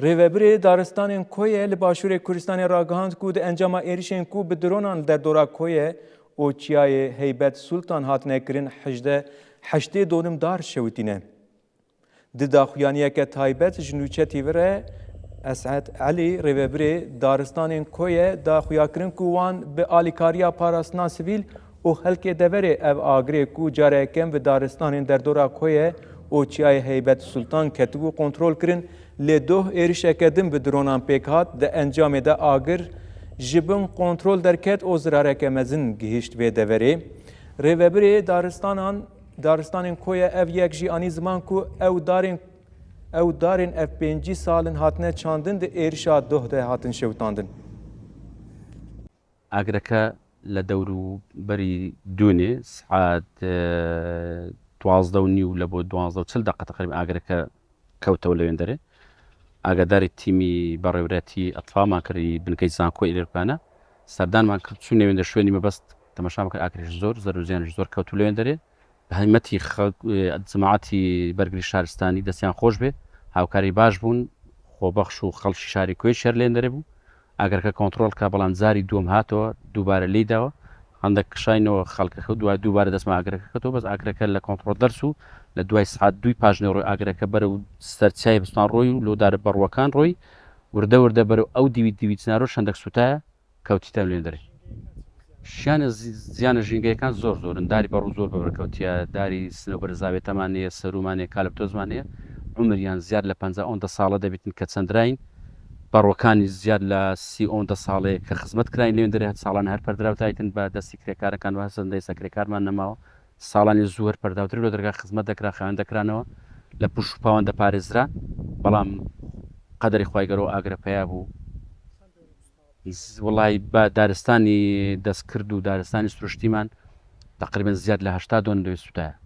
Rêveberê daristanên Koyê li Başûrê Kurdistanê ragihand ku di encama êrişên ku bi dronan li derdora Koyê û Çiyayê Heybet Sultan hatine kirin heştê donim dar şewitîne. Di daxuyaniyeke taybet ji nûçetî ve re Esed Elî rêveberê daristanên Koyê daxuyakirin ku wan bi alîkariya parastina sivîl û helkê deverê ev agirê ku careyekem bi daristanên derdora Koyê û Çiyayê Heybet Sultan ketibû kontrol kirin lê doh êrişeke din bi dronan pêk hat di encamê de agir ji bin kontrol derket û zirareke mezin gihîşt vê deverê. Rêveberê daristanên Koyê ev yek jî anî ziman ku ew darên ev pêncî salin hatine çandin di êrişa doh de hatin şewitandin. ئاگرەکە لە دەوروبەری دوونێ سعات 12:30 لە بۆ 12:40 دقە تقریبا ئاگرەکە کەوتەوە لە وێندەرێ. ئاگاداری تیمی بەڕێوەتی ئەتفامان کردی بنکەی زانکۆی ئێرپانە سەردانمان کرد چوو نێوێندە شوێنی مەبەست تەماشا بکە ئاگرێش زۆر زەرزیانش زۆر کەوتو لە وێندەرێ بە هەیمەتی جەماعەتی بەرگری شارستانی دەستیان خۆش بێ هاوکاری باش بوون خۆبەخش و خەڵکی شاری کوێ شێر لە وێندەرێ بوو ئاگەرەکە کۆنتترۆل کا بەڵام جاری دووەم هاتەوە دووبارە لێداوە هەندێک کشاینەوە خەڵکەکە دووبارە دەستمە ئاگرەکە کەەوە بەس ئاگرەکە لە کۆنتترۆل دەرس و لە دوای سعات دوی پاژنەوە ڕۆی ئاگرەکە بەرەو سەرچای بستان ڕۆی و لۆدارە بەڕوەکان ڕۆی وردە بەرەو ئەو دیوی چنارۆ شەندەک سوتایە کەوتیتە لێندەرێ شیانە زیانە ژینگەیەکان زۆرن داری بەڕوو زۆر بەبەرکەوتیە داری سنەوبەرزاوێتەمانەیە سەرومانەیە کالپتۆزمانەیە عمریان زیاد لە 50 ساڵە دەبێتن کە چەندراین بەڕوەکانی زیاد لە 30 ساڵەیە کە خزمەت کراین لێندەرێت ساڵان هەر پەردراوتایتن بە دەستی کرێکارەکان وە هەسەندەی سەکرێکارمان نەماوە ساڵانی زوور پەرداوتر لە دەرگا خزمەت دەکرا خاوێن دەکرانەوە لە پوش و پاوان دەپارێزرا بەڵام قەدەری خوای گەورە ئاگرە پیا بوو وڵی بە دارستانی دەستکرد و دارستانی سروشتیمان تقریبا زیاد لە 80 سوتایە